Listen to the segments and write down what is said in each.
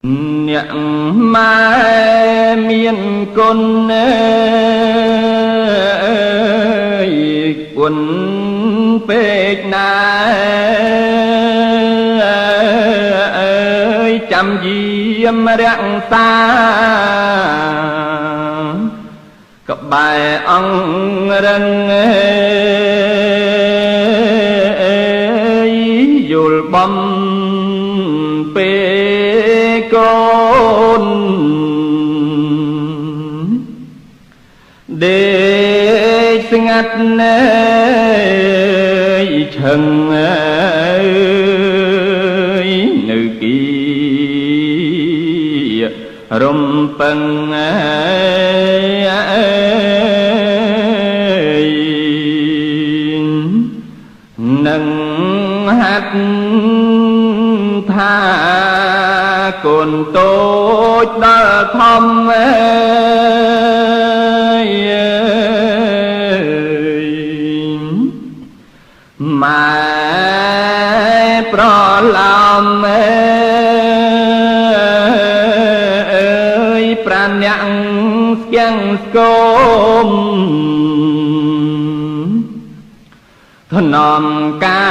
អ្នកម៉ែមានគុណអើយគុណពេកណាអើយចាំយាមរក្សាក្បែរអង្គរឹងយល់បំពេកូនដេកស្ងាត់ណែឆឹងនៅគីរំពឹងនឹងហាត់ថាកូនតូចដល់ធំម៉ែប្រឡំប្រាំអ្នកស្គាំងស្គមថ្នមកា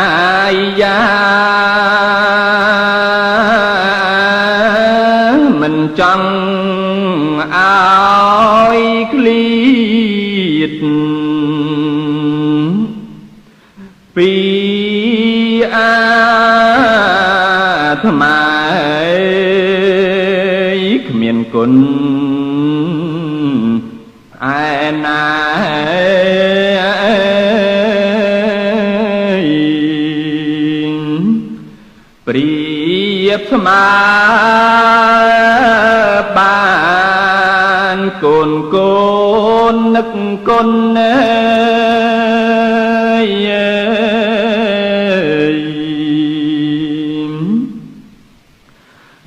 យាមិនចង់ឲ្យឃ្លាតពីអាត្មាគ្មានគុណឯណាព្រៀបស្មើបានកូនកូននឹកគុណ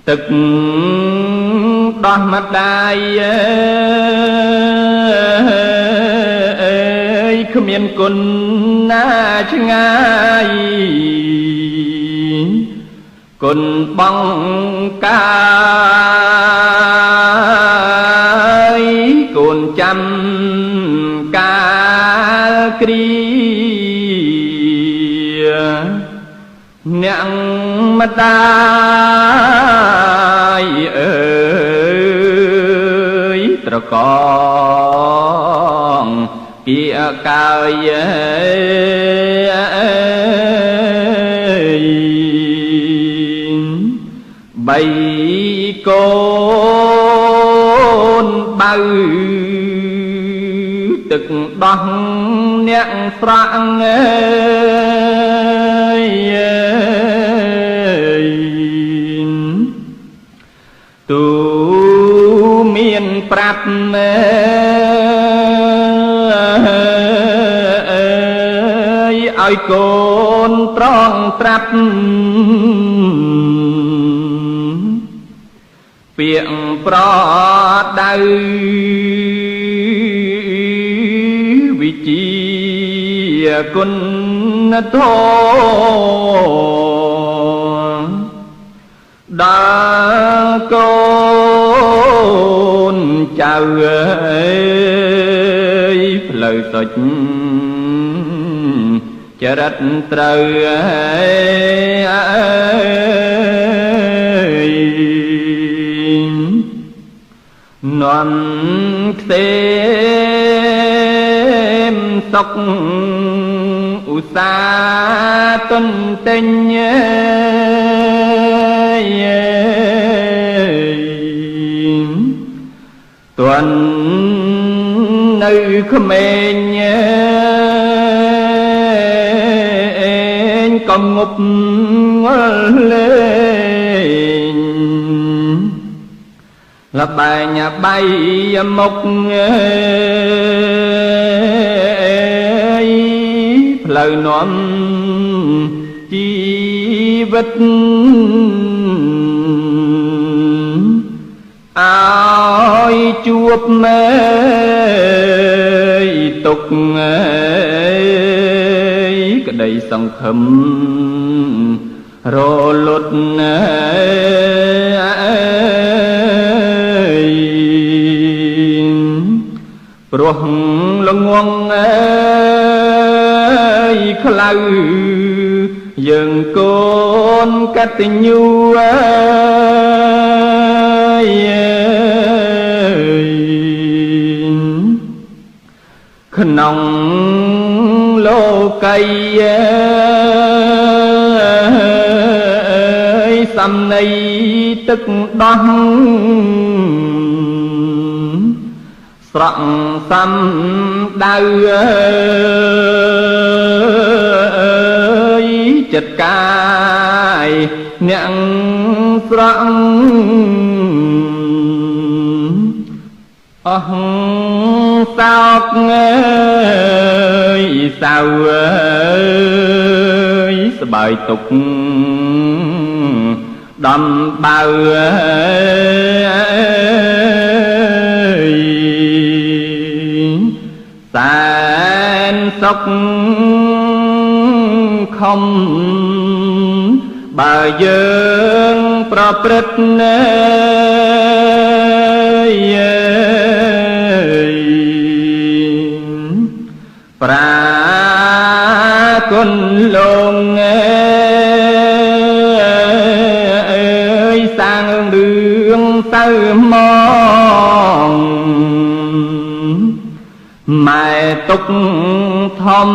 ទឹកដោះម្ដាយគ្មានគុណណាឆ្ងាយគុណបងកាយកូនចាំកាលគ្រាអ្នកម្ដាយអើយត្រកងពីកាយបីកូនបើទឹកដោះអ្នកស្រង់ទូមានប្រាប់ឲ្យកូនត្រង់ត្រាប់ពាក្យប្រដៅវិជាគុណធម៌ដល់កូនចៅផ្លូវសុចចរិតត្រូវនាំខ្ទេមសុកឧស្សាហ៍ទុនទិញទន់នៅក្មេងកំងប់ងល់លេងលបែងបីមុខផ្លូវនាំជីវិតឲ្យជួបមេទុកក្តីសង្ឃឹមរលត់ ព្រោះល្ងងអើយខ្លៅយើងកូនកតញ្ញូអើយក្នុងលោកីសំណីទឹកដោះស្រក់សំដៅចិត្តកាយអ្នកស្រក់អស់សោកសៅស្បើយទុកដំបៅសែនសុខខំបើយើងប្រព្រឹត្តប្រាគុណលោកសាងរឿងទៅមកម៉ែទុកធំ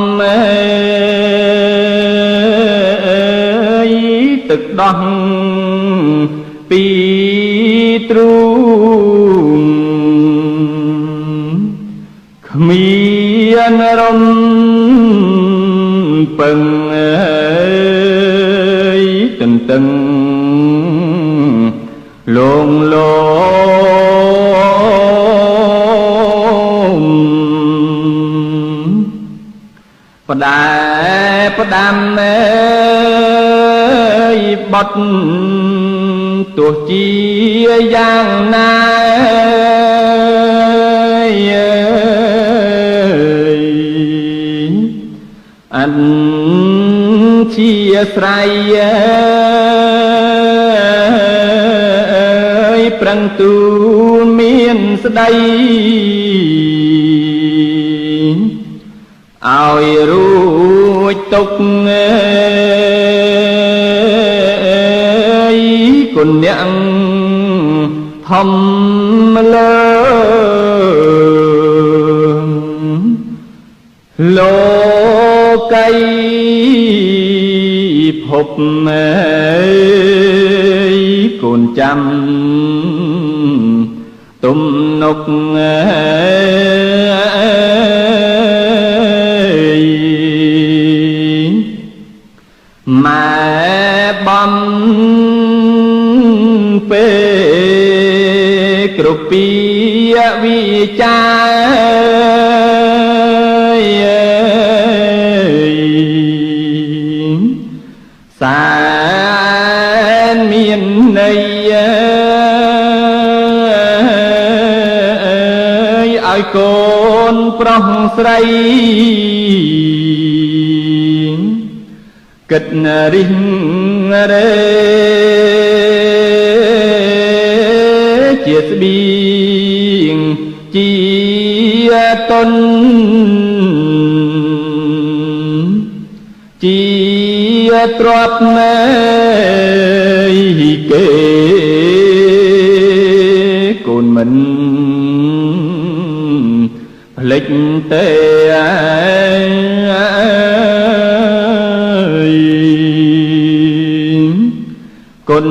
ទឹកដោះពីទ្រូងគ្មានរំពឹងទន្ទឹងលងលោមផ្ដែផ្ដាំបត់ទោះជាយ៉ាងណាអញ្ជាស្រ័យប្រឹងទូលមានស្ដីឲ្យរួចទុកគុណអ្នកធំលើលោកីភពកូនចាំទំនុកម៉ែបំពេលគ្រប់ពីវិចាសានមានន័យឲ្យកូនប្រុសស្រីគិតរិះរេជាស្បៀងជាតនជាទ្រព្យគេកូនមិនភ្លេចទេគុណ